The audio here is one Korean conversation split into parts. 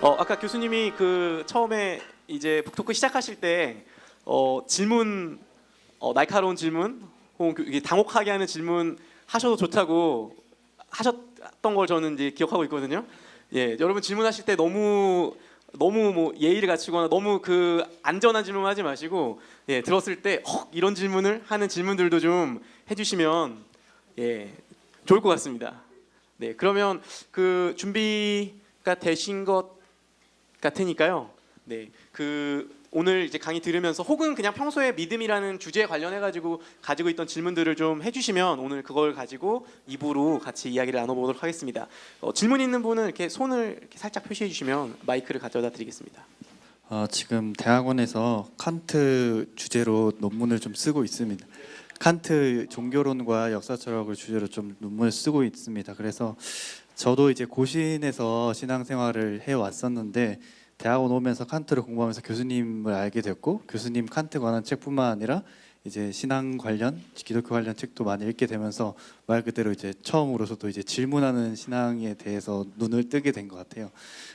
아까 교수님이 그 처음에 이제 북토크 시작하실 때 질문 날카로운 질문 혹은 이게 당혹하게 하는 질문 하셔도 좋다고 하셨던 걸 저는 이제 기억하고 있거든요. 예, 여러분 질문하실 때 너무 뭐 예의를 갖추거나 너무 그 안전한 질문을 하지 마시고 예, 들었을 때 이런 질문을 하는 질문들도 좀 해주시면 예, 좋을 것 같습니다. 네, 그러면 그 준비가 되신 것 같으니까요. 네, 그 오늘 이제 강의 들으면서 혹은 그냥 평소에 믿음이라는 주제에 관련해 가지고 가지고 있던 질문들을 좀 해주시면 오늘 그걸 가지고 입으로 같이 이야기를 나눠보도록 하겠습니다. 질문 있는 분은 이렇게 손을 이렇게 살짝 표시해 주시면 마이크를 가져다 드리겠습니다. 지금 대학원에서 칸트 주제로 논문을 좀 쓰고 있습니다. 칸트 종교론과 역사 철학을 주제로 좀 논문을 쓰고 있습니다. 그래서 저도 이제 고신에서 신앙생활을 해 왔었는데 대학원 오면서 칸트를 공부하면서 교수님을 알게 됐고 교수님 칸트 관한 책뿐만 아니라 이제 신앙 관련 기독교 관련 책도 많이 읽게 되면서 말 그대로 이제 처음으로서도 이제 질문하는 신앙에 대해서 눈을 뜨게 된 것 같아요.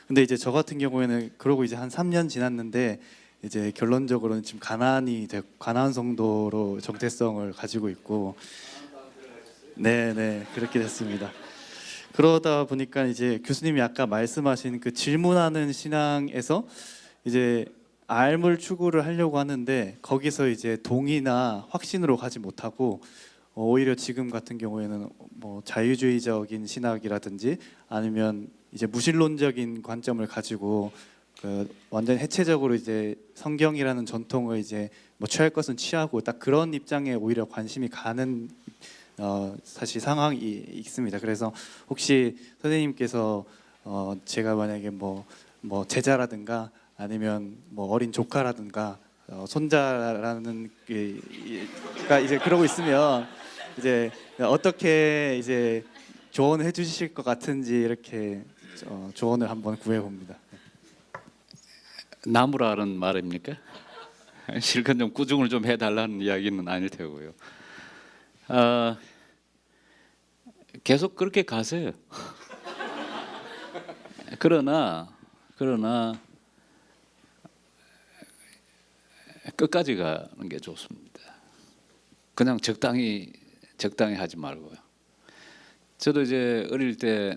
근데 이제 저 같은 경우에는 그러고 이제 한 3년 지났는데 이제 결론적으로는 지금 가나안 성도로 정체성을 가지고 있고 네네 그렇게 됐습니다. 그러다 보니까 이제 교수님이 아까 말씀하신 그 질문하는 신앙에서 이제 알물 추구를 하려고 하는데 거기서 이제 동의나 확신으로 가지 못하고 오히려 지금 같은 경우에는 뭐 자유주의적인 신학이라든지 아니면 이제 무신론적인 관점을 가지고 그 완전 해체적으로 이제 성경이라는 전통을 이제 뭐 취할 것은 취하고 딱 그런 입장에 오히려 관심이 가는 사실 상황이 있습니다. 그래서 혹시 선생님께서 제가 만약에 뭐 제자라든가 아니면 뭐 어린 조카라든가 손자라는 가 이제 그러고 있으면 이제 어떻게 이제 조언해 주실 것 같은지 이렇게 조언을 한번 구해 봅니다. 나무라는 말입니까? 실컷 좀 꾸중을 좀 해달라는 이야기는 아닐 테고요. 계속 그렇게 가세요. 그러나 끝까지 가는 게 좋습니다. 그냥 적당히 하지 말고요. 저도 이제 어릴 때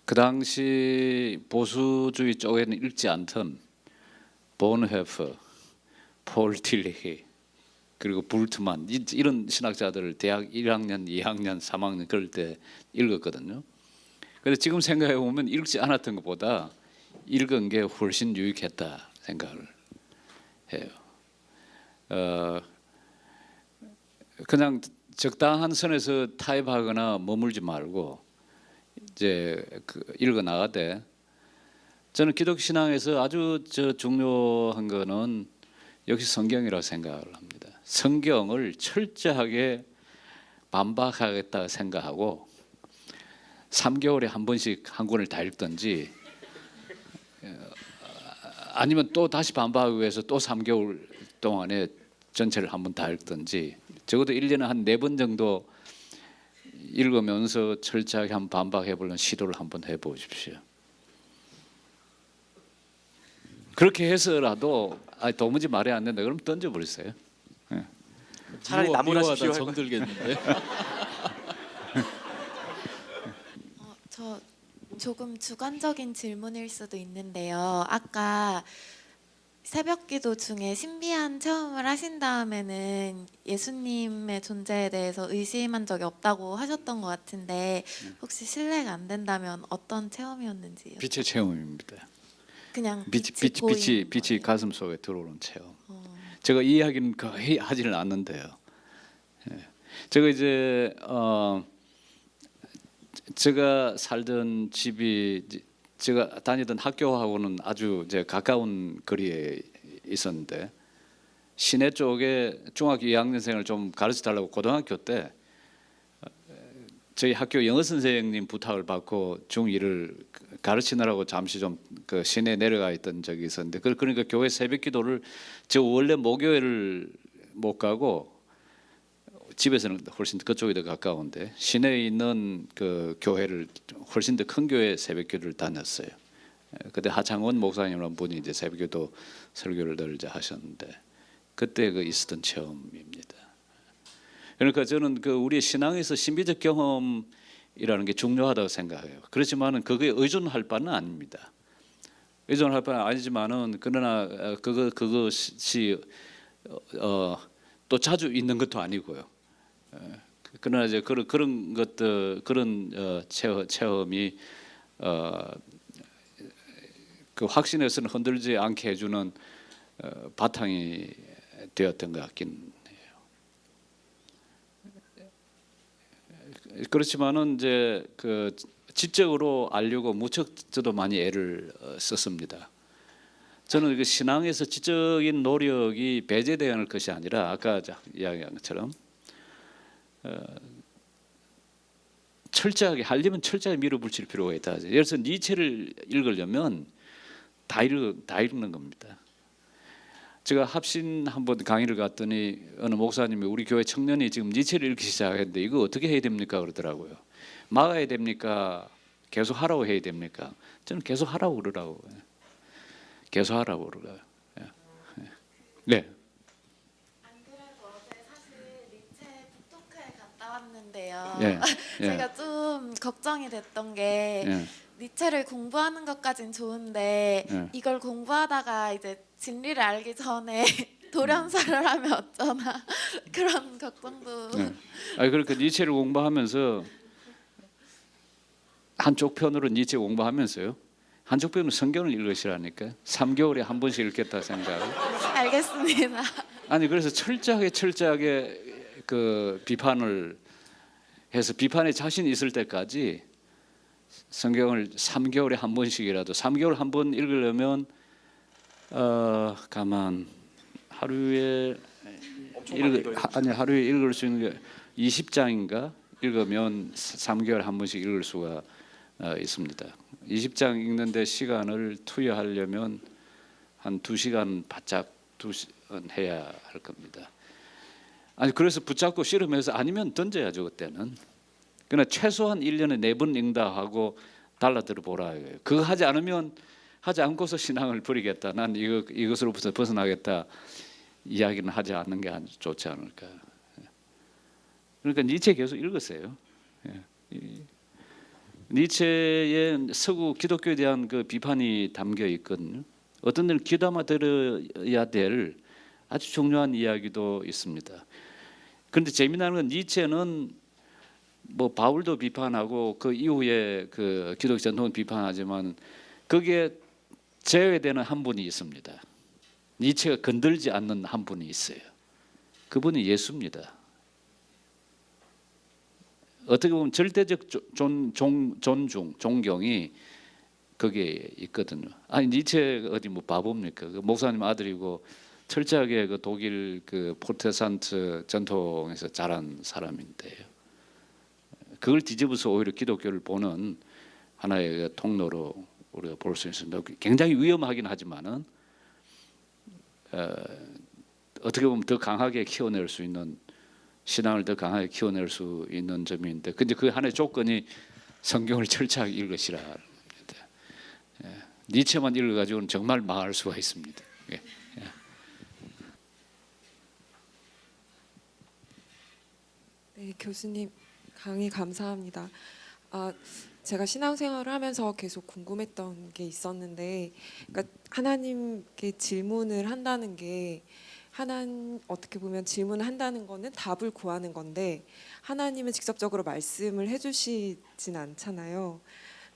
그 당시 보수주의 쪽에는 읽지 않던 본헤프, 폴 틸리히 그리고 불트만 이런 신학자들을 대학 1학년, 2학년, 3학년 그럴 때 읽었거든요. 그래서 지금 생각해 보면 읽지 않았던 것보다 읽은 게 훨씬 유익했다 생각을 해요. 그냥 적당한 선에서 타협하거나 머물지 말고 이제 읽어 나가되 저는 기독 신앙에서 아주 중요한 거는 역시 성경이라고 생각을 합니다. 성경을 철저하게 반박하겠다 생각하고 3개월에 한 번씩 한 권을 다 읽든지 아니면 또 다시 반박하기 위해서 또 3개월 동안에 전체를 한 번 다 읽든지 적어도 1년에 한 4번 정도 읽으면서 철저하게 한번 반박해 보려는 시도를 한번 해보십시오. 그렇게 해서라도 도무지 말이 안 된다 그럼 던져버리세요. 차라리 나무라시 필요할 것 정들겠는데. 저 조금 주관적인 질문일 수도 있는데요. 아까 새벽기도 중에 신비한 체험을 하신 다음에는 예수님의 존재에 대해서 의심한 적이 없다고 하셨던 것 같은데 혹시 실례가 안 된다면 어떤 체험이었는지요? 빛의 체험입니다. 그냥 빛이 빛이 가슴 속에 들어오는 체험. 제가 이 이야기는 거의 하지는 않는데요. 제가 이제 제가 살던 집이 제가 다니던 학교하고는 아주 이제 가까운 거리에 있었는데 시내 쪽에 중학교 2학년생을 좀 가르쳐 달라고 고등학교 때 저희 학교 영어 선생님 부탁을 받고 중2를 가르치느라고 잠시 좀 그 시내에 내려가 있던 적이 있었는데 그러니까 교회 새벽기도를 저 원래 목요일을 못 가고 집에서는 훨씬 그쪽이 더 가까운데 시내에 있는 그 교회를 훨씬 더 큰 교회 새벽기도를 다녔어요. 그때 하창원 목사님이라는 분이 이제 새벽기도 설교를 늘 이제 하셨는데 그때 그 있었던 체험입니다. 그러니까 저는 그 우리 신앙에서 신비적 경험이라는 게 중요하다고 생각해요. 그렇지만은 그거에 의존할 바는 아닙니다. 의존할 바는 아니지만은 그러나 그것이 또 자주 있는 것도 아니고요. 그러나 이제 그런 것들 그런 체험이 그 확신에서는 흔들지 않게 해주는 바탕이 되었던 것 같긴 해요. 그렇지만은 이제 그 지적으로 알려고 무척 저도 많이 애를 썼습니다. 저는 그 신앙에서 지적인 노력이 배제되어야 할 것이 아니라 아까 이야기한 것처럼 철저하게 하려면 철저하게 밀어붙일 필요가 있다. 예를 들어서 니체를 읽으려면 다 읽는 겁니다. 제가 합신 한번 강의를 갔더니 어느 목사님이 우리 교회 청년이 지금 니체를 읽기 시작했는데 이거 어떻게 해야 됩니까 그러더라고요. 막아야 됩니까? 계속 하라고 해야 됩니까? 저는 계속 하라고 그러라고. 계속 하라고 그러고요. 네. 안 그래도 어제 사실 니체 북토크에 갔다 왔는데요. 예, 예. 제가 좀 걱정이 됐던 게 예. 니체를 공부하는 것까진 좋은데 예. 이걸 공부하다가 이제 진리를 알기 전에 돌연사를 하면 어쩌나 그런 걱정도. 네. 그러니까 니체를 공부하면서 한쪽 편으로 니체 공부하면서요. 한쪽 편으로 성경을 읽으시라니까. 3개월에 한 번씩 읽겠다 생각. 알겠습니다. 아니 그래서 철저하게 그 비판을 해서 비판에 자신이 있을 때까지 성경을 3개월에 한 번씩이라도 3개월 한 번 읽으려면 가만 하루에 하루에 읽을 수 있는 게 20장인가 읽으면 3개월 한 번씩 읽을 수가 있습니다. 20장 읽는데 시간을 투여하려면 한 2시간 바짝 해야 할 겁니다. 아니 그래서 붙잡고 씨름해서 아니면 던져야죠 그때는. 그러나 최소한 1년에 4번 읽다 하고 달라들어 보라. 그거 하지 않고서 신앙을 버리겠다. 난 이것으로부터 벗어나겠다. 이야기는 하지 않는 게 좋지 않을까. 그러니까 니체 계속 읽으세요. 니체의 서구 기독교에 대한 그 비판이 담겨 있거든요. 어떤 데는 귀담아 들어야 될 아주 중요한 이야기도 있습니다. 그런데 재미나는 건 니체는 뭐 바울도 비판하고 그 이후에 그 기독교 전통은 비판하지만 거기에 제외되는 한 분이 있습니다. 니체가 건들지 않는 한 분이 있어요. 그분이 예수입니다. 어떻게 보면 절대적 존중, 존경이 거기에 있거든요. 아니 니체가 어디 뭐 바보입니까? 그 목사님 아들이고 철저하게 그 독일 그 프로테스탄트 전통에서 자란 사람인데요. 그걸 뒤집어서 오히려 기독교를 보는 하나의 그 통로로 우리가 볼 수 있습니다. 굉장히 위험하긴 하지만은 어떻게 보면 더 강하게 키워낼 수 있는 신앙을 더 강하게 키워낼 수 있는 점인데, 근데 그 하나의 조건이 성경을 철저하게 읽으시라. 니체만 읽어가지고는 정말 망할 수가 있습니다. 네, 교수님 강의 감사합니다. 제가 신앙생활을 하면서 계속 궁금했던 게 있었는데, 그러니까 하나님께 질문을 한다는 게 어떻게 보면 질문을 한다는 거는 답을 구하는 건데 하나님은 직접적으로 말씀을 해주시진 않잖아요.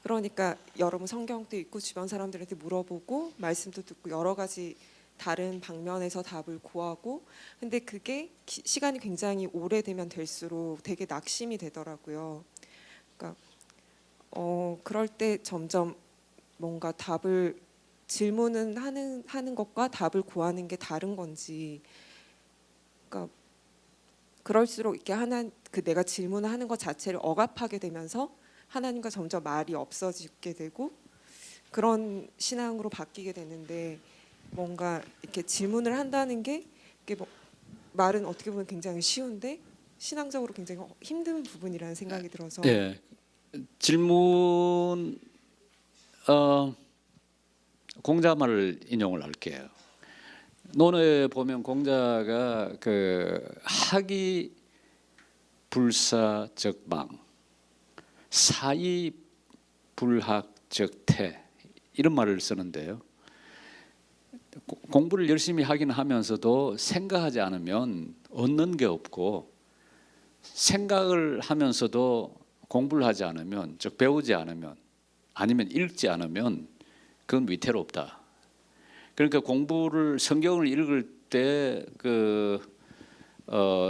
그러니까 여러분 성경도 읽고 주변 사람들한테 물어보고 말씀도 듣고 여러 가지 다른 방면에서 답을 구하고, 근데 그게 시간이 굉장히 오래되면 될수록 되게 낙심이 되더라고요. 그러니까 그럴 때 점점 뭔가 질문은 하는 것과 답을 구하는 게 다른 건지, 그러니까 그럴수록 이렇게 내가 질문을 하는 것 자체를 억압하게 되면서 하나님과 점점 말이 없어지게 되고 그런 신앙으로 바뀌게 되는데, 뭔가 이렇게 질문을 한다는 게 이게 말은 어떻게 보면 굉장히 쉬운데 신앙적으로 굉장히 힘든 부분이라는 생각이 들어서 예. 질문 공자말을 인용을 할게요. 논어에 보면 공자가 그 하기 불사적망 사이 불학적태 이런 말을 쓰는데요. 공부를 열심히 하긴 하면서도 생각하지 않으면 얻는 게 없고 생각을 하면서도 공부를 하지 않으면 즉 배우지 않으면 아니면 읽지 않으면 그건 위태롭다. 그러니까 공부를 성경을 읽을 때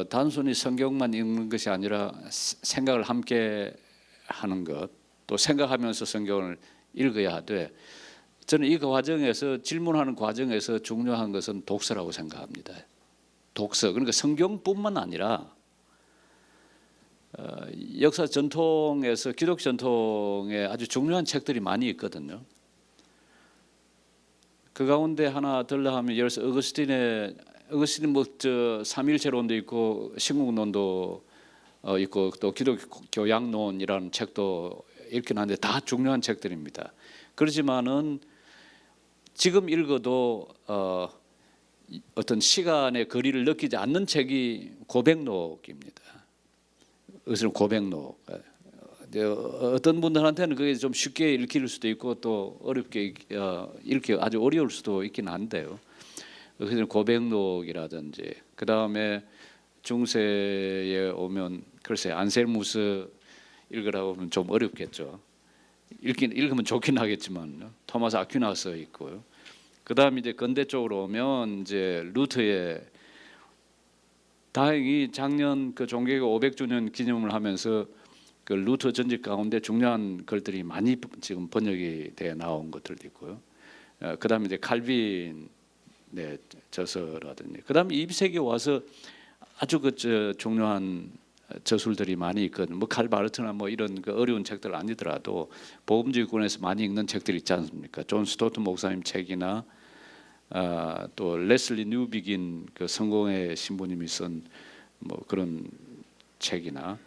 단순히 성경만 읽는 것이 아니라 생각을 함께 하는 것, 또 생각하면서 성경을 읽어야 돼. 저는 이 과정에서 질문하는 과정에서 중요한 것은 독서라고 생각합니다. 독서 그러니까 성경뿐만 아니라 역사 전통에서 기독 전통에 아주 중요한 책들이 많이 있거든요. 그 가운데 하나 들라하면 예를 들어서 어거스틴 뭐저 삼일체론도 있고 신국론도 있고 또 기독교 양론이라는 책도 읽긴 하는데 다 중요한 책들입니다. 그렇지만은 지금 읽어도 어떤 시간의 거리를 느끼지 않는 책이 고백록입니다. 그것은 고백록. 어떤 분들한테는 그게 좀 쉽게 읽힐 수도 있고 또 어렵게 읽기 아주 어려울 수도 있긴 한데요. 그래서 고백록이라든지 그 다음에 중세에 오면 글쎄 안셀무스 읽으라고 하면 좀 어렵겠죠. 읽으면 좋긴 하겠지만 토마스 아퀴나스 있고요. 그 다음에 이제 근대 쪽으로 오면 이제 루터의 다행히 작년 그 종교개혁 500주년 기념을 하면서 그 루터 전집 가운데 중요한 글들이 많이 지금 번역이 돼 나온 것들도 있고요. 그다음에 이제 칼빈의 저서라든지, 그다음에 20세기에 와서 아주 중요한 저술들이 많이 있거든요. 뭐 칼바르트나 뭐 이런 그 어려운 책들 아니더라도 복음주의권에서 많이 읽는 책들이 있지 않습니까? 존 스토트 목사님 책이나 또 레슬리 뉴비긴 그 성공의 신부님이 쓴 뭐 그런 책이나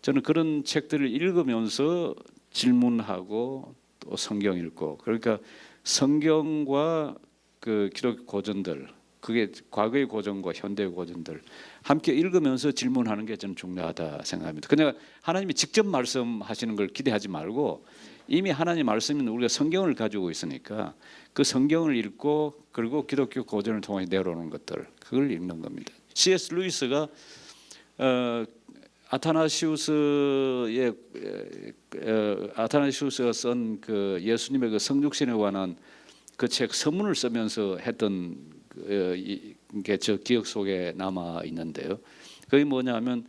저는 그런 책들을 읽으면서 질문하고 또 성경 읽고 그러니까 성경과 그 기독 고전들 그게 과거의 고전과 현대의 고전들 함께 읽으면서 질문하는 게 저는 중요하다 생각합니다. 그냥 하나님이 직접 말씀하시는 걸 기대하지 말고 이미 하나님 말씀은 우리가 성경을 가지고 있으니까 그 성경을 읽고 그리고 기독교 고전을 통해 내려오는 것들 그걸 읽는 겁니다. C.S. 루이스가 아타나시우스가 쓴 그 예수님의 그 성육신에 관한 그 책 서문을 쓰면서 했던 게 저 기억 속에 남아 있는데요. 그게 뭐냐면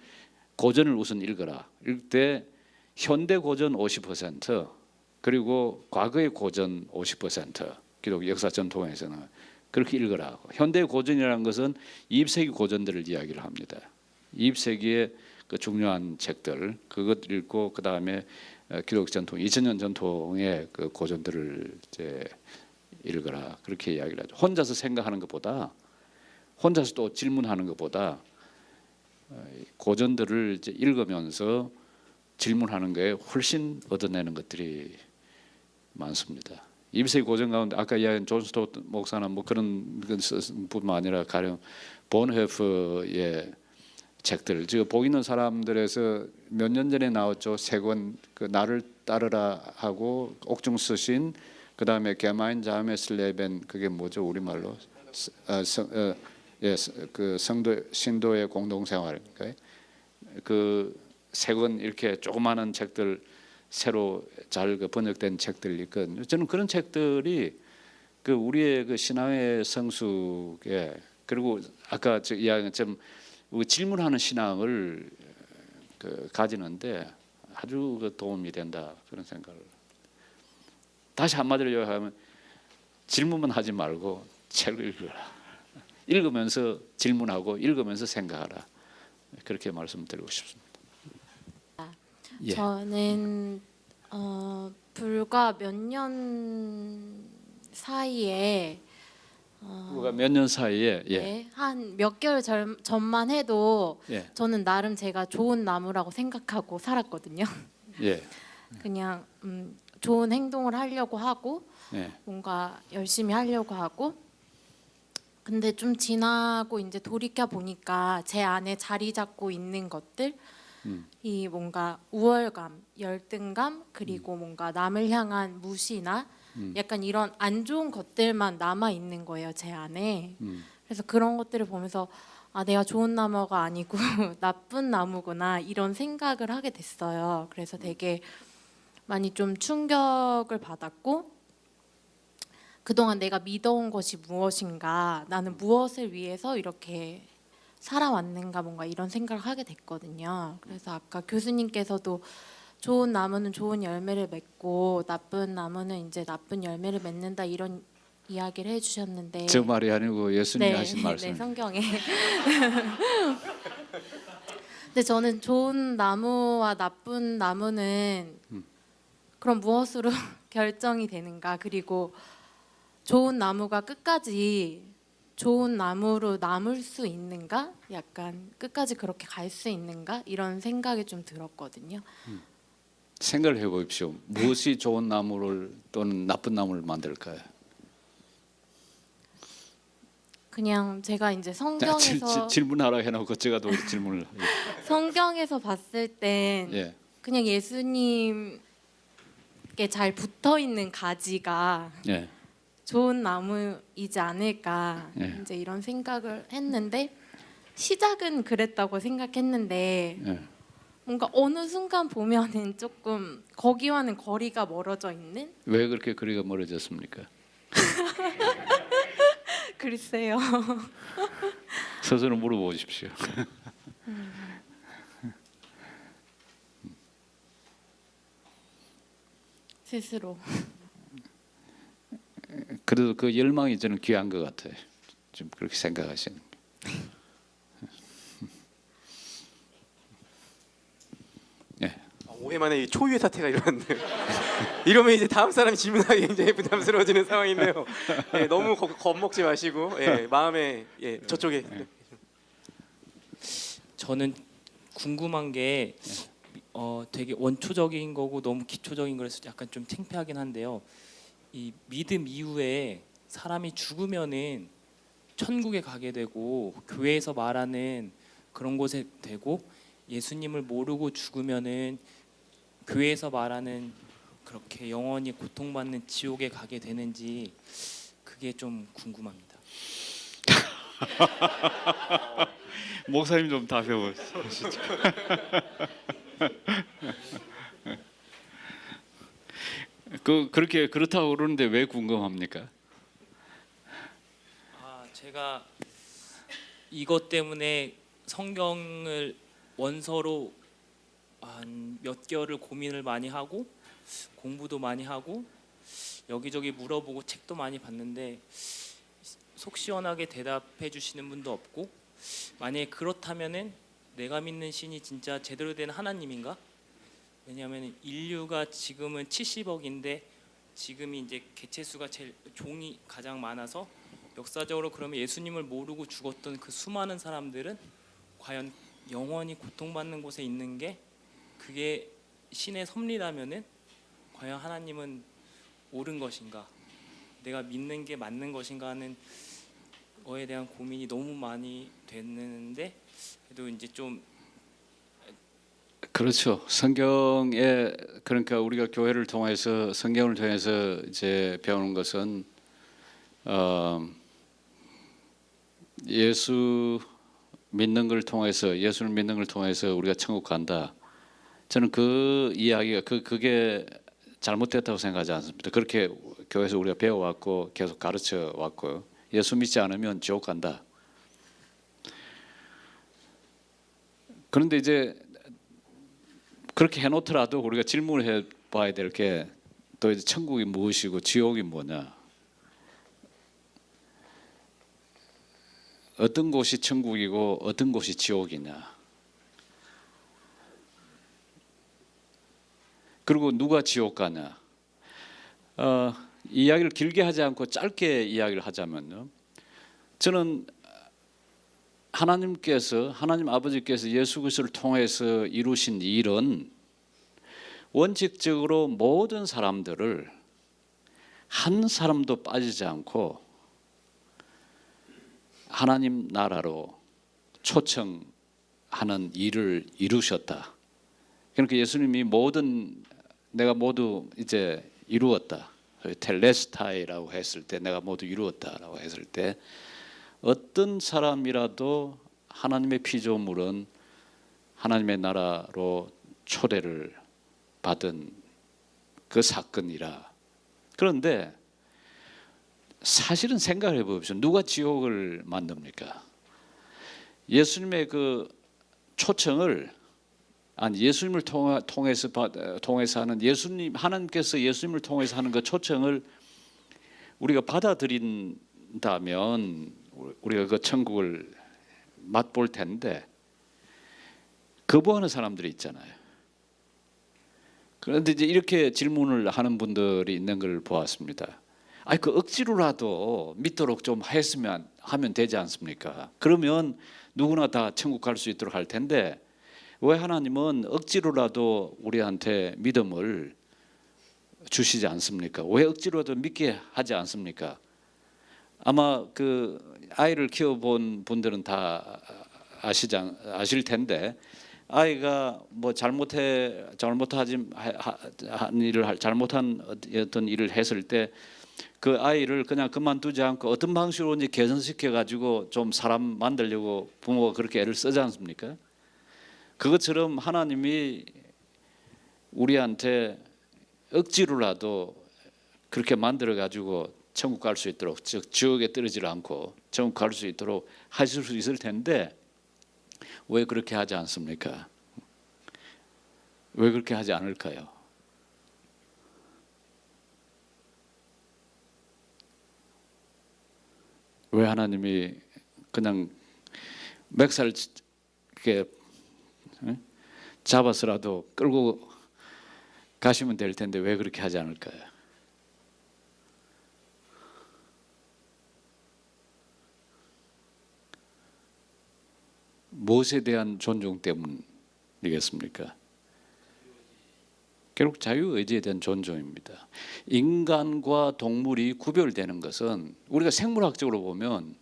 고전을 우선 읽어라. 읽을 때 현대 고전 50% 그리고 과거의 고전 50% 기독 역사 전통에서는 그렇게 읽어라. 현대 고전이라는 것은 20세기 고전들을 이야기를 합니다. 20세기의 그 중요한 책들 그것 읽고 그 다음에 기독 전통 2000년 전통의 그 고전들을 이제 읽어라 그렇게 이야기를 하죠. 혼자서 생각하는 것보다 혼자서 또 질문하는 것보다 고전들을 이제 읽으면서 질문하는 거에 훨씬 얻어내는 것들이 많습니다. 20세기 고전 가운데 아까 이야기한 존 스토트 목사나 뭐 그런 뿐만 아니라 가령 본헤프의 책들, 지금 보이는 사람들에서 몇 년 전에 나왔죠. 세 권 그 나를 따르라 하고 옥중 쓰신 그 다음에 게마인 자메스 레벤 그게 뭐죠 우리말로 그 성도 신도의 공동생활인가요? 그 세 권 이렇게 조그마한 책들 새로 잘 번역된 책들이 있거든요. 저는 그런 책들이 그 우리의 그 신앙의 성숙에 그리고 아까 저 이야기한 좀 질문하는 신앙을 그 가지는데 아주 그 도움이 된다 그런 생각을. 다시 한마디로 요약하면 질문만 하지 말고 책을 읽어라. 읽으면서 질문하고 읽으면서 생각하라. 그렇게 말씀드리고 싶습니다. 예. 저는 불과 몇 년 사이에 불과 몇 년 사이에 예. 네, 한 몇 개월 전만 해도 예. 저는 나름 제가 좋은 나무라고 생각하고 살았거든요. 예. 그냥 좋은 행동을 하려고 하고 예. 뭔가 열심히 하려고 하고 근데 좀 지나고 이제 돌이켜 보니까 제 안에 자리 잡고 있는 것들 이 뭔가 우월감, 열등감 그리고 뭔가 남을 향한 무시나 약간 이런 안 좋은 것들만 남아 있는 거예요, 제 안에. 그래서 그런 것들을 보면서 아, 내가 좋은 나무가 아니고 나쁜 나무구나 이런 생각을 하게 됐어요. 그래서 되게 많이 좀 충격을 받았고 그동안 내가 믿어온 것이 무엇인가, 나는 무엇을 위해서 이렇게 살아왔는가 뭔가 이런 생각을 하게 됐거든요. 그래서 아까 교수님께서도 좋은 나무는 좋은 열매를 맺고 나쁜 나무는 이제 나쁜 열매를 맺는다 이런 이야기를 해주셨는데 저 말이 아니고 예수님이 하신 말씀. 네, 성경에. 근데 저는 좋은 나무와 나쁜 나무는 그럼 무엇으로 결정이 되는가? 그리고 좋은 나무가 끝까지 좋은 나무로 남을 수 있는가? 약간 끝까지 그렇게 갈 수 있는가? 이런 생각이 좀 들었거든요. 생각을 해보십시오. 무엇이 좋은 나무를 또는 나쁜 나무를 만들까요? 그냥 제가 이제 성경에서 질문하라 해놓고 제가 또 질문을. 성경에서 봤을 땐 예. 그냥 예수님께 잘 붙어 있는 가지가 예. 좋은 나무이지 않을까 예. 이제 이런 생각을 했는데 시작은 그랬다고 생각했는데 예. 뭔가 어느 순간 보면은 조금 거기와는 거리가 멀어져 있는 왜 그렇게 거리가 멀어졌습니까? 글쎄요. 스스로 물어보십시오. 스스로. 그래도 그 열망이 저는 귀한 것 같아요. 좀 그렇게 생각하시는. 예. 오해 만에 이 초유의 사태가 일어났네요. 이러면 이제 다음 사람이 질문하기 굉장히 부담스러워지는 상황인데요. 예, 너무 겁먹지 마시고 예, 마음에 예, 저쪽에 저는 궁금한 게 되게 원초적인 거고 너무 기초적인 거라서 약간 좀 창피하긴 한데요. 이 믿음 이후에 사람이 죽으면은 천국에 가게 되고 교회에서 말하는 그런 곳에 되고 예수님을 모르고 죽으면은 교회에서 말하는 그렇게 영원히 고통받는 지옥에 가게 되는지 그게 좀 궁금합니다. 목사님 좀 답해보시죠. 그렇게 그렇다고 그러는데 왜 궁금합니까? 제가 이것 때문에 성경을 원서로 한 몇 개월을 고민을 많이 하고 공부도 많이 하고 여기저기 물어보고 책도 많이 봤는데 속 시원하게 대답해 주시는 분도 없고 만약에 그렇다면은 내가 믿는 신이 진짜 제대로 된 하나님인가? 왜냐하면 인류가 지금은 70억인데 지금이 이제 개체수가 제일 종이 가장 많아서 역사적으로 그러면 예수님을 모르고 죽었던 그 수많은 사람들은 과연 영원히 고통받는 곳에 있는 게 그게 신의 섭리라면은 과연 하나님은 옳은 것인가? 내가 믿는 게 맞는 것인가 하는 거에 대한 고민이 너무 많이 됐는데 그래도 이제 좀 그렇죠. 성경에 그러니까 우리가 교회를 통해서 성경을 통해서 이제 배우는 것은 예수 믿는 걸 통해서 예수를 믿는 걸 통해서 우리가 천국 간다. 저는 그 이야기가 그게 잘못됐다고 생각하지 않습니다. 그렇게 교회에서 우리가 배워왔고 계속 가르쳐 왔고 예수 믿지 않으면 지옥 간다. 그런데 이제 그렇게 해놓더라도 우리가 질문을 해봐야 될 게 또 이제 천국이 무엇이고 지옥이 뭐냐? 어떤 곳이 천국이고 어떤 곳이 지옥이냐? 그리고 누가 지옥 가냐? 이 이야기를 길게 하지 않고 짧게 이야기를 하자면요. 저는 하나님 아버지께서 예수 그리스도를 통해서 이루신 일은 원칙적으로 모든 사람들을 한 사람도 빠지지 않고 하나님 나라로 초청하는 일을 이루셨다. 그러니까 예수님이 내가 모두 이제 이루었다. 텔레스타이라고 했을 때, 내가 모두 이루었다라고 했을 때, 어떤 사람이라도 하나님의 피조물은 하나님의 나라로 초대를 받은 그 사건이라. 그런데 사실은 생각을 해보십시오. 누가 지옥을 만듭니까? 예수님의 그 초청을, 예수님을 통해서 하는, 하나님께서 예수님을 통해서 하는 그 초청을 우리가 받아들인다면 우리가 그 천국을 맛볼 텐데 거부하는 사람들이 있잖아요. 그런데 이제 이렇게 질문을 하는 분들이 있는 걸 보았습니다. 그 억지로라도 믿도록 좀 하면 되지 않습니까? 그러면 누구나 다 천국 갈 수 있도록 할 텐데 왜 하나님은 억지로라도 우리한테 믿음을 주시지 않습니까? 왜 억지로라도 믿게 하지 않습니까? 아마 그 아이를 키워본 분들은 다 아실 텐데, 아이가 뭐 잘못한 어떤 일을 했을 때 그 아이를 그냥 그만두지 않고 어떤 방식으로 이제 개선시켜 가지고 좀 사람 만들려고 부모가 그렇게 애를 쓰지 않습니까? 그것처럼 하나님이 우리한테 억지로라도 그렇게 만들어 가지고 천국 갈 수 있도록, 즉 지옥에 떨어지지 않고 천국 갈 수 있도록 하실 수 있을 텐데 왜 그렇게 하지 않습니까? 왜 그렇게 하지 않을까요? 왜 하나님이 그냥 멱살 이렇게 잡아서라도 끌고 가시면 될 텐데 왜 그렇게 하지 않을까요? 무엇에 대한 존중 때문이겠습니까? 결국 자유의지에 대한 존중입니다. 인간과 동물이 구별되는 것은 우리가 생물학적으로 보면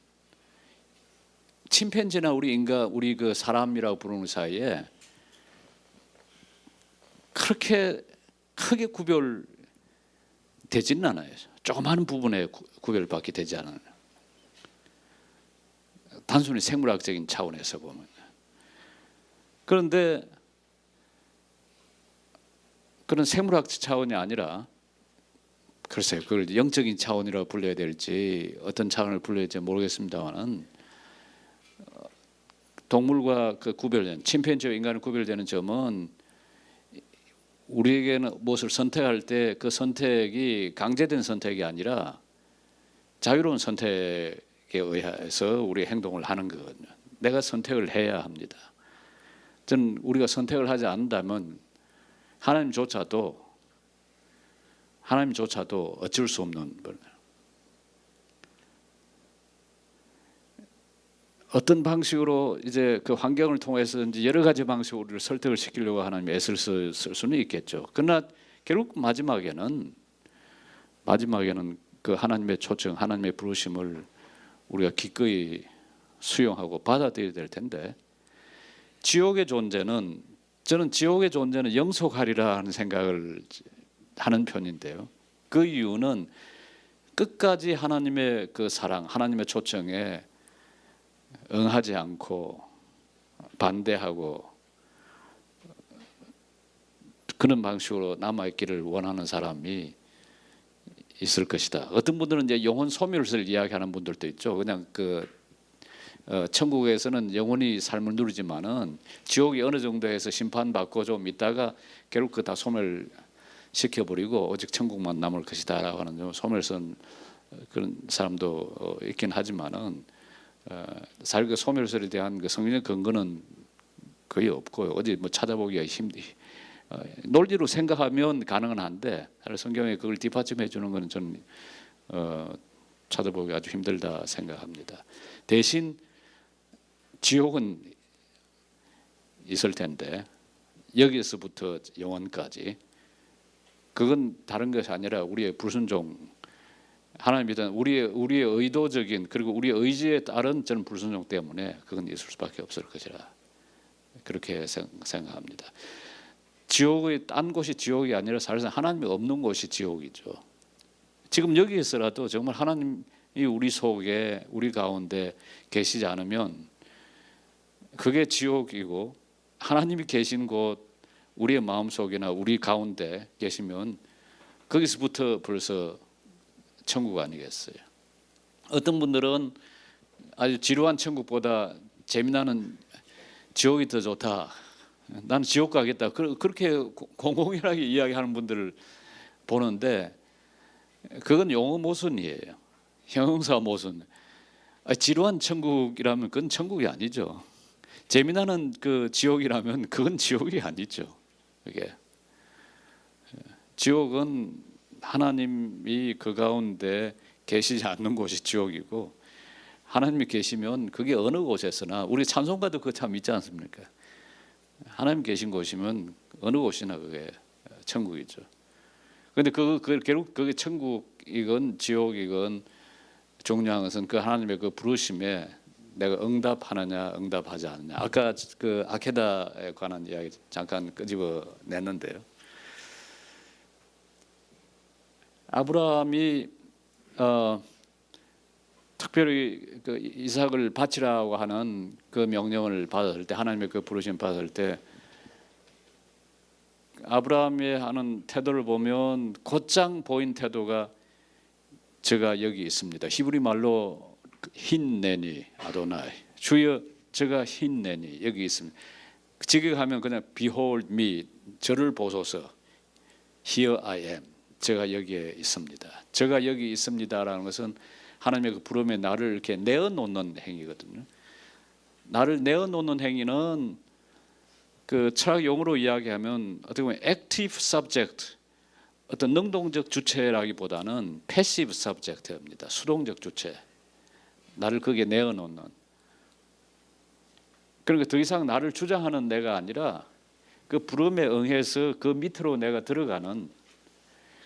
침팬지나 우리 그 사람이라고 부르는 사이에 그렇게 크게 구별되지는 않아요. 조그마한 부분에 구별밖에 되지 않아요. 단순히 생물학적인 차원에서 보면. 그런데 그런 생물학 차원이 아니라, 글쎄요, 그걸 영적인 차원이라고 불러야 될지 어떤 차원을 불러야 될지 모르겠습니다만은, 동물과 그 구별된, 침팬지와 인간을 구별되는 점은 우리에게는 무엇을 선택할 때 그 선택이 강제된 선택이 아니라 자유로운 선택에 의해서 우리의 행동을 하는 거거든요. 내가 선택을 해야 합니다. 저는 우리가 선택을 하지 않는다면 하나님조차도 어쩔 수 없는, 어떤 방식으로 이제 그 환경을 통해서 이제 여러 가지 방식으로 우리를 설득을 시키려고 하나님이 애쓸 수는 있겠죠. 그러나 결국 마지막에는 그 하나님의 초청, 하나님의 부르심을 우리가 기꺼이 수용하고 받아들여야 될 텐데, 저는 지옥의 존재는 영속하리라 하는 생각을 하는 편인데요. 그 이유는 끝까지 하나님의 그 사랑, 하나님의 초청에 응하지 않고 반대하고 그런 방식으로 남아있기를 원하는 사람이 있을 것이다. 어떤 분들은 이제 영혼 소멸을 이야기하는 분들도 있죠. 그냥 천국에서는 영원히 삶을 누리지만은 지옥이 어느 정도에서 심판받고 좀 있다가 결국 그 다 소멸시켜버리고 오직 천국만 남을 것이다라고 하는 소멸선 그런 사람도 있긴 하지만은 사실 그 소멸설에 대한 그 성경적 근거는 거의 없고요. 어디 뭐 찾아보기가 논리로 생각하면 가능은 한데 성경에 그걸 뒷받침해 주는 것은 좀 찾아보기 아주 힘들다 생각합니다. 대신 지옥은 있을 텐데 여기서부터 영원까지 그건 다른 것이 아니라 우리의 불순종, 하나님 믿는 우리의 의도적인 그리고 우리의 의지에 따른 저는 불순종 때문에 그건 있을 수밖에 없을 것이라 그렇게 생각합니다. 지옥의 딴 곳이 지옥이 아니라 사실상 하나님이 없는 곳이 지옥이죠. 지금 여기에서라도 정말 하나님이 우리 속에 우리 가운데 계시지 않으면 그게 지옥이고 하나님이 계신 곳 우리의 마음속이나 우리 가운데 계시면 거기서부터 벌써 천국 아니겠어요. 어떤 분들은 아주 지루한 천국보다 재미나는 지옥이 더 좋다. 나는 지옥 가겠다. 그렇게 공공연하게 이야기하는 분들을 보는데 그건 용어 모순이에요. 형용사 모순. 지루한 천국이라면 그건 천국이 아니죠. 재미나는 그 지옥이라면 그건 지옥이 아니죠. 그게 지옥은 하나님이 그 가운데 계시지 않는 곳이 지옥이고 하나님이 계시면 그게 어느 곳에서나 우리 찬송가도 그거 참 있지 않습니까? 하나님 계신 곳이면 어느 곳이나 그게 천국이죠. 그런데 결국 그게 천국이건 지옥이건 중요한 것은 그 하나님의 그 부르심에 내가 응답하느냐 응답하지 않느냐. 아까 그 아케다에 관한 이야기 잠깐 끄집어 냈는데요. 아브라함이 특별히 그 이삭을 바치라고 하는 그 명령을 받았을 때 하나님의 그 부르심 받았을 때 아브라함이 하는 태도를 보면 곧장 보인 태도가 제가 여기 있습니다. 히브리 말로 힌내니 아도나이 주여 제가 힌내니 여기 있습니다. 직역하면 그냥 behold me 저를 보소서 here I am 제가 여기에 있습니다. 제가 여기 있습니다라는 것은 하나님의 그 부름에 나를 이렇게 내어놓는 행위거든요. 나를 내어놓는 행위는 그 철학 용어로 이야기하면 어떻게 보면 active subject 어떤 능동적 주체라기보다는 passive subject입니다. 수동적 주체. 나를 거기에 내어놓는. 그러니까 더 이상 나를 주장하는 내가 아니라 그 부름에 응해서 그 밑으로 내가 들어가는.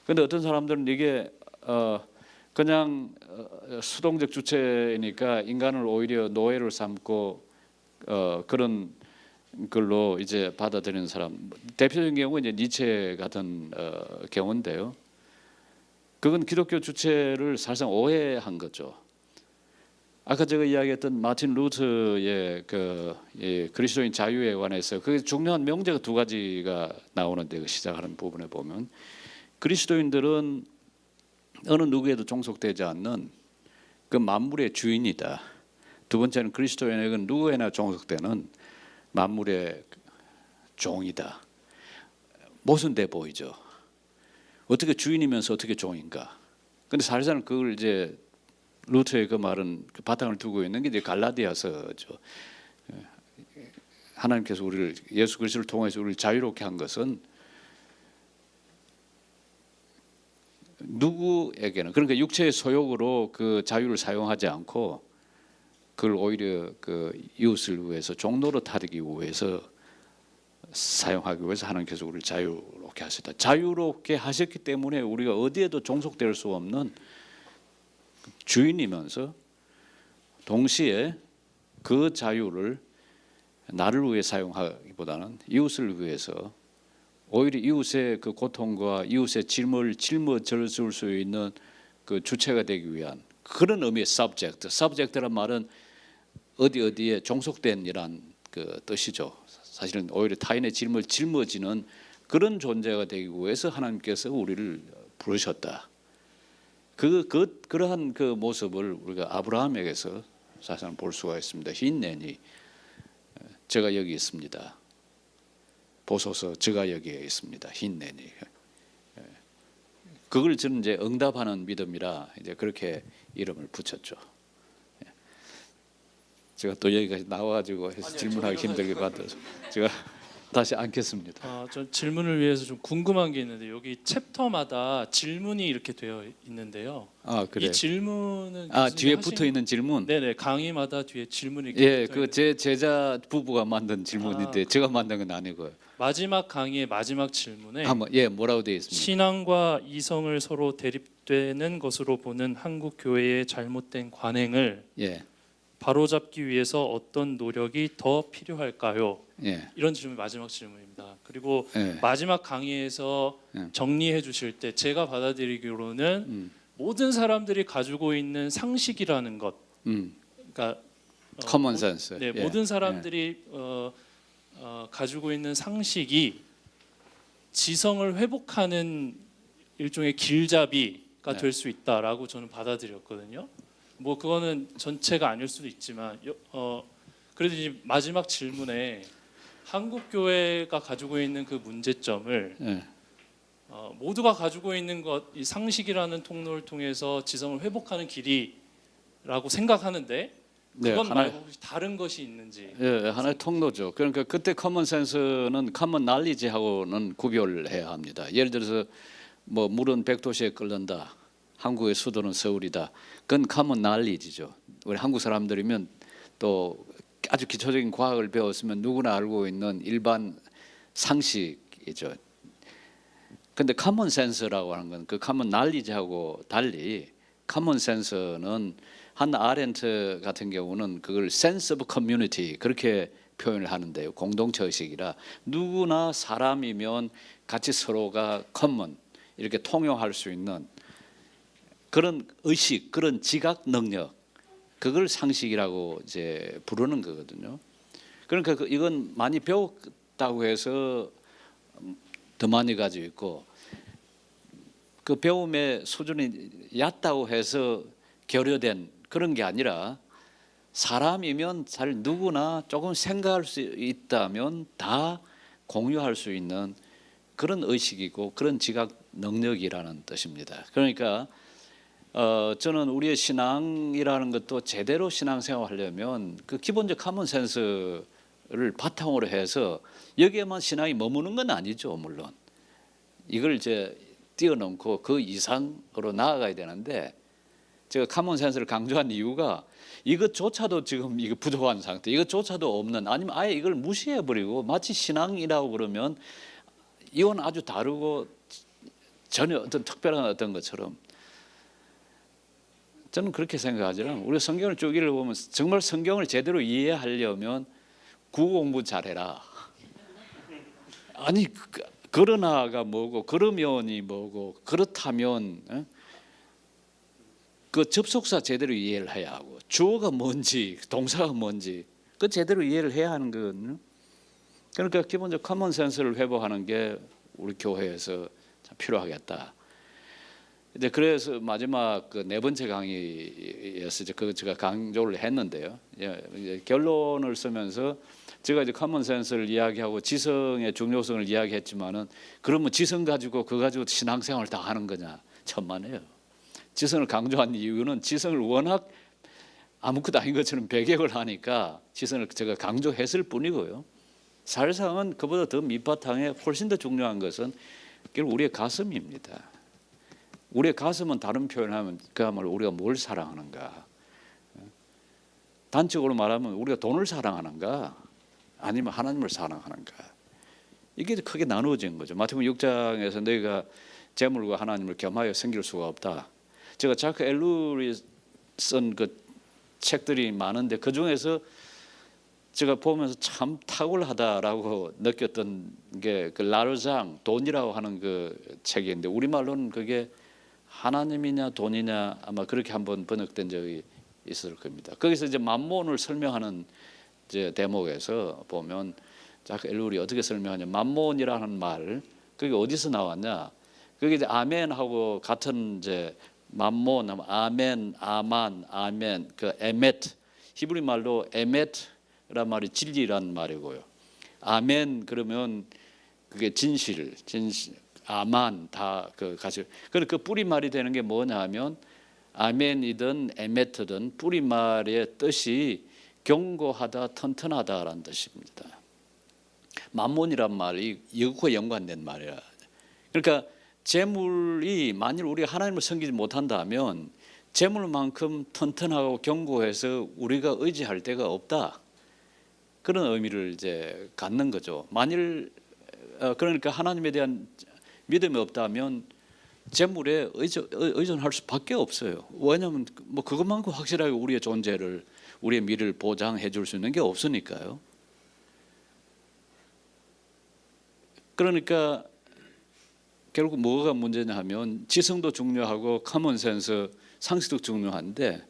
그런데 어떤 사람들은 이게 그냥 수동적 주체니까 인간을 오히려 노예로 삼고 그런 걸로 이제 받아들이는 사람 대표적인 경우는 이제 니체 같은 경우인데요. 그건 기독교 주체를 사실상 오해한 거죠. 아까 제가 이야기했던 마틴 루터의 그 그리스도인 자유에 관해서 그 중요한 명제가 두 가지가 나오는데 그 시작하는 부분에 보면 그리스도인들은 어느 누구에도 종속되지 않는 그 만물의 주인이다. 두 번째는 그리스도인에게는 누구에나 종속되는 만물의 종이다. 모순돼 보이죠. 어떻게 주인이면서 어떻게 종인가? 근데 사실상 그걸 이제 루터의 그 말은 그 바탕을 두고 있는 게 이제 갈라디아서죠. 하나님께서 우리를 예수 그리스도를 통해서 우리를 자유롭게 한 것은 누구에게는 그러니까 육체의 소욕으로 그 자유를 사용하지 않고 그걸 오히려 그 이웃을 위해서 종로로 타기 위해서 사용하기 위해서 하나님께서 우리를 자유롭게 하셨다. 자유롭게 하셨기 때문에 우리가 어디에도 종속될 수 없는 주인이면서 동시에 그 자유를 나를 위해 사용하기보다는 이웃을 위해서 오히려 이웃의 그 고통과 이웃의 짐을 짊어질 수 있는 그 주체가 되기 위한 그런 의미의 subject. subject란 말은 어디에 종속된 이란 그 뜻이죠. 사실은 오히려 타인의 짐을 짊어지는 그런 존재가 되기 위해서 하나님께서 우리를 부르셨다. 그러한 그 모습을 우리가 아브라함에게서 사실은 볼 수가 있습니다. 힌내니 제가 여기 있습니다. 보소서 제가 여기에 있습니다. 힌내니 그걸 저는 이제 응답하는 믿음이라 이제 그렇게 이름을 붙였죠. 제가 또 여기까지 나와가지고 질문하기 힘들게 받아서 제가 다시 앉겠습니다. 전 질문을 위해서 좀 궁금한 게 있는데 여기 챕터마다 질문이 이렇게 되어 있는데요. 아 그래. 이 질문은 아 교수님 뒤에 하신- 붙어 있는 질문. 네네, 강의마다 뒤에 질문이 이렇게 예, 붙어 그 제 제자 부부가 만든 질문인데 아, 제가 만든 건 아니고요. 마지막 강의의 마지막 질문에 한번 예 뭐라고 되어 있습니까? 신앙과 이성을 서로 대립되는 것으로 보는 한국 교회의 잘못된 관행을 예, 바로잡기 위해서 어떤 노력이 더 필요할까요? 예, 이런 질문이 마지막 질문입니다. 그리고 예. 마지막 강의에서 정리해 주실 때 제가 받아들이기로는 모든 사람들이 가지고 있는 상식이라는 것, 그러니까 커먼 센스. 네, 예, 모든 사람들이 가지고 있는 상식이 지성을 회복하는 일종의 길잡이가 네. 될 수 있다라고 저는 받아들였거든요. 뭐 그거는 전체가 아닐 수도 있지만 그래도 이제 마지막 질문에 한국 교회가 가지고 있는 그 문제점을 예. 모두가 가지고 있는 것, 이 상식이라는 통로를 통해서 지성을 회복하는 길이라고 생각하는데 네, 그건 하나의 말고 혹시 다른 것이 있는지. 예, 하나의 통로죠. 그러니까 그때 커먼 센스는 커먼 날리지하고는 구별해야 합니다. 예를 들어서 뭐 물은 백도시에 끓는다. 한국의 수도는 서울이다. 그건 커먼 날리지죠. 우리 한국 사람들이면 또 아주 기초적인 과학을 배웠으면 누구나 알고 있는 일반 상식이죠. 근데 커먼 센스라고 하는 건 그 커먼 날리지하고 달리 커먼 센스는 한나 아렌트 같은 경우는 그걸 sense of community 그렇게 표현을 하는데요. 공동체 의식이라 누구나 사람이면 같이 서로가 common 이렇게 통용할 수 있는 그런 의식, 그런 지각 능력 그걸 상식이라고 이제 부르는 거거든요. 그러니까 이건 많이 배웠다고 해서 더 많이 가지고 있고 그 배움의 수준이 얕다고 해서 결여된 그런 게 아니라 사람이면 잘 누구나 조금 생각할 수 있다면 다 공유할 수 있는 그런 의식이고 그런 지각 능력이라는 뜻입니다. 그러니까 저는 우리의 신앙이라는 것도 제대로 신앙생활하려면 그 기본적 커먼 센스를 바탕으로 해서 여기에만 신앙이 머무는 건 아니죠. 물론 이걸 이제 뛰어넘고 그 이상으로 나아가야 되는데 제가 커먼 센스를 강조한 이유가 이것조차도 지금 이거 부족한 상태, 이것조차도 없는 아니면 아예 이걸 무시해 버리고 마치 신앙이라고 그러면 이건 아주 다르고 전혀 어떤 특별한 어떤 것처럼 저는 그렇게 생각하지만 우리 성경을 쭉 읽어보면 정말 성경을 제대로 이해하려면 국어 공부 잘해라. 아니 그러나가 뭐고 그러면이 뭐고 그렇다면 그 접속사 제대로 이해를 해야 하고 주어가 뭔지 동사가 뭔지 그 제대로 이해를 해야 하는 거거든요. 그러니까 기본적 커먼 센스를 회복하는 게 우리 교회에서 참 필요하겠다. 이제 그래서 마지막 그 네 번째 강의였어요. 그 제가 강조를 했는데요. 이제 결론을 쓰면서 제가 이제 커먼 센스를 이야기하고 지성의 중요성을 이야기했지만은 그러면 지성 가지고 그거 가지고 신앙생활을 다 하는 거냐? 천만에요. 지성을 강조한 이유는 지성을 워낙 아무것도 아닌 것처럼 배격을 하니까 지성을 제가 강조했을 뿐이고요. 사실상은 그보다 더 밑바탕에 훨씬 더 중요한 것은 결국 우리의 가슴입니다. 우리의 가슴은 다른 표현하면 그야말로 우리가 뭘 사랑하는가. 단적으로 말하면 우리가 돈을 사랑하는가 아니면 하나님을 사랑하는가. 이게 크게 나누어진 거죠. 마태복음 6장에서 너희가 재물과 하나님을 겸하여 섬길 수가 없다. 제가 자크 엘룰이 쓴 그 책들이 많은데 그 중에서 제가 보면서 참 탁월하다라고 느꼈던 게 그 라르장 돈이라고 하는 그 책인데 우리말로는 그게 하나님이냐 돈이냐 아마 그렇게 한번 번역된 적이 있을 겁니다. 거기서 이제 만몬을 설명하는 이제 대목에서 보면 자크 엘룰이 어떻게 설명하냐 만몬이라는 말 그게 어디서 나왔냐 그게 이제 아멘하고 같은 이제 만몬, 아멘, 아만, 아멘, 그 에메트 히브리 말로 에메트란 말이 진리란 말이고요. 아멘 그러면 그게 진실, 아만 다 그 가지. 그래서 그 뿌리 말이 되는 게 뭐냐하면 아멘이든 에메트든 뿌리 말의 뜻이 견고하다, 튼튼하다라는 뜻입니다. 만몬이란 말이 이것과 연관된 말이야. 그러니까 재물이 만일 우리가 하나님을 섬기지 못한다면 재물만큼 튼튼하고 견고해서 우리가 의지할 데가 없다. 그런 의미를 이제 갖는 거죠. 만일 그러니까 하나님에 대한 믿음이 없다면 재물에 의존할 수밖에 없어요. 왜냐하면 뭐 그것만큼 확실하게 우리의 존재를, 우리의 미래를 보장해 줄 수 있는 게 없으니까요. 그러니까 결국 뭐가 문제냐 하면 지성도 중요하고 커먼센스, 상식도 중요한데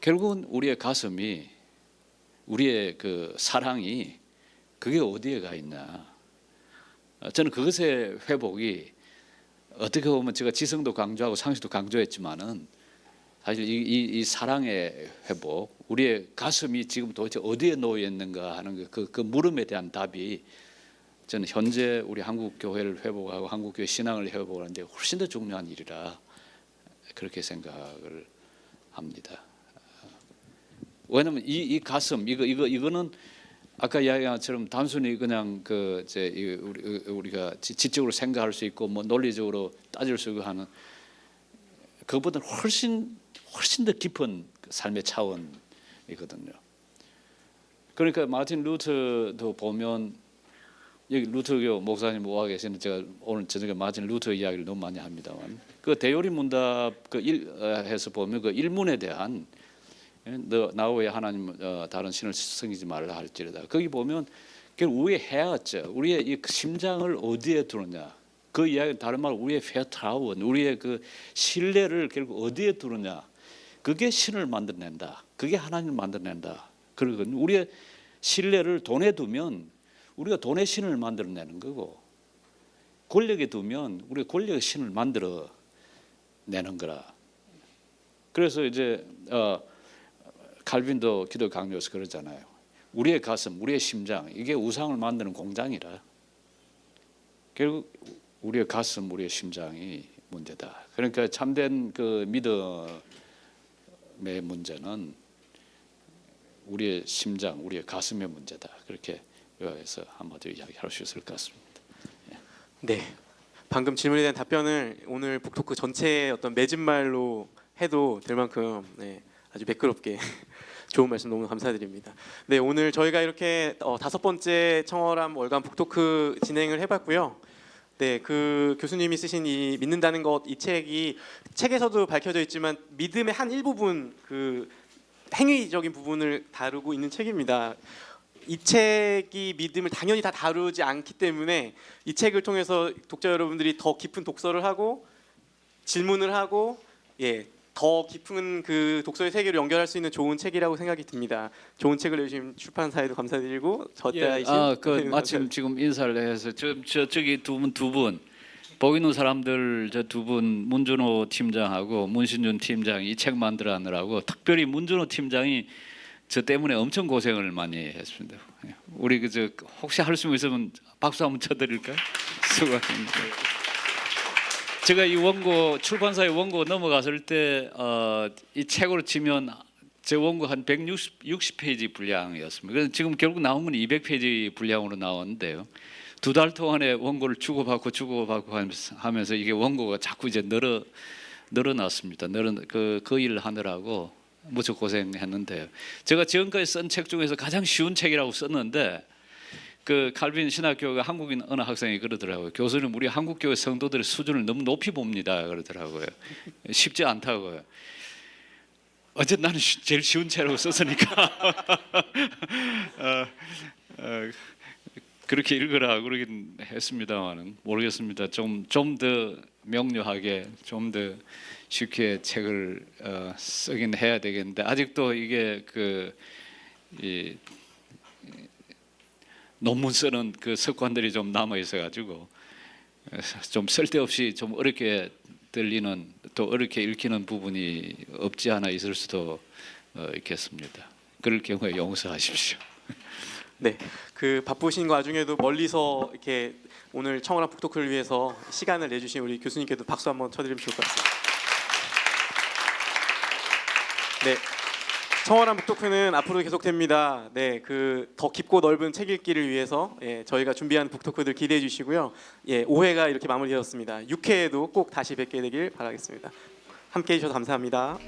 결국은 우리의 가슴이, 우리의 그 사랑이 그게 어디에 가 있나. 저는 그것의 회복이 어떻게 보면 제가 지성도 강조하고 상식도 강조했지만은 사실 이 사랑의 회복, 우리의 가슴이 지금 도대체 어디에 놓여 있는가 하는 그 물음에 대한 답이 저는 현재 우리 한국 교회를 회복하고 한국 교회 신앙을 회복하는데 훨씬 더 중요한 일이라 그렇게 생각을 합니다. 왜냐하면 이 가슴 이거는 아까 이야기한 것처럼 단순히 그냥 우리가 지적으로 생각할 수 있고 뭐 논리적으로 따질 수 있고 하는 그것보다 훨씬 더 깊은 삶의 차원이거든요. 그러니까 마틴 루터도 보면 여기 루터교 목사님 와 계시는 제가 오늘 저녁에 마틴 루터 이야기를 너무 많이 합니다만 그 대요리 문답 해서 보면 그 일문에 대한 나 외에 하나님 다른 신을 섬기지 말라 할지라다. 거기 보면 우리의 헤아죠. 우리의 이 심장을 어디에 두느냐. 그 이야기 다른 말 우리의 페타운, 우리의 그 신뢰를 결국 어디에 두느냐. 그게 신을 만들어낸다. 그게 하나님을 만들어낸다. 그리고 우리의 신뢰를 돈에 두면 우리가 돈의 신을 만들어내는 거고 권력에 두면 우리가 권력의 신을 만들어내는 거라. 그래서 이제 칼빈도 기도 강요에서 그러잖아요. 우리의 가슴, 우리의 심장 이게 우상을 만드는 공장이라. 결국 우리의 가슴, 우리의 심장이 문제다. 그러니까 참된 그 믿음의 문제는 우리의 심장, 우리의 가슴의 문제다. 그렇게 해서 한마디로 이야기할 수 있을 것 같습니다. 네, 방금 질문에 대한 답변을 오늘 북토크 전체의 어떤 맺은말로 해도 될 만큼 아주 매끄럽게 좋은 말씀 너무 감사드립니다. 네, 오늘 저희가 이렇게 5번째 청월함 월간 북토크 진행을 해봤고요. 네, 그 교수님이 쓰신 이 믿는다는 것 이 책이 책에서도 밝혀져 있지만 믿음의 한 일부분 그 행위적인 부분을 다루고 있는 책입니다. 이 책이 믿음을 당연히 다 다루지 않기 때문에 이 책을 통해서 독자 여러분들이 더 깊은 독서를 하고 질문을 하고 더 깊은 그 독서의 세계로 연결할 수 있는 좋은 책이라고 생각이 듭니다. 좋은 책을 내주신 출판사에도 감사드리고 저자이신 마침 지금 인사를 해서 저기 두 분 보이는 사람들 저 두 분 문준호 팀장하고 문신준 팀장이 이 책 만들어내느라고 특별히 문준호 팀장이 저 때문에 엄청 고생을 많이 했습니다. 우리 그저 혹시 할 수 있으면 박수 한번 쳐드릴까요? 수고하십니다. 제가 이 원고 출판사의 원고 넘어갔을 때 이 책으로 치면 제 원고 한 160페이지 분량이었습니다. 그래서 지금 결국 나온 건 200페이지 분량으로 나왔는데요. 2달 동안에 원고를 주고받고 하면서 이게 원고가 자꾸 이제 늘어났습니다. 그 일을 하느라고 무척 고생했는데요. 제가 지금까지 쓴 책 중에서 가장 쉬운 책이라고 썼는데 그 칼빈 신학교가 한국인 어느 학생이 그러더라고요. 교수님 우리 한국교회 성도들의 수준을 너무 높이 봅니다 그러더라고요. 쉽지 않다고요. 어쨌든 나는 제일 쉬운 책이라고 썼으니까 그렇게 읽으라 그러긴 했습니다만은 모르겠습니다. 좀 더 명료하게 좀 더 쉽게 책을 쓰긴 해야 되겠는데 아직도 이게 이 논문 쓰는 그 습관들이 좀 남아 있어가지고 좀 쓸데없이 좀 어렵게 들리는 또 어렵게 읽히는 부분이 없지 않아 있을 수도 있겠습니다. 그럴 경우에 용서하십시오. 네, 그 바쁘신 와중에도 멀리서 이렇게 오늘 청월함 북토크를 위해서 시간을 내주신 우리 교수님께도 박수 한번 쳐드리면 좋을 것 같습니다. 네, 청월한 북토크는 앞으로 계속됩니다. 네, 그 더 깊고 넓은 책 읽기를 위해서 저희가 준비한 북토크들 기대해 주시고요. 5회가 이렇게 마무리되었습니다. 6회에도 꼭 다시 뵙게 되길 바라겠습니다. 함께해 주셔서 감사합니다.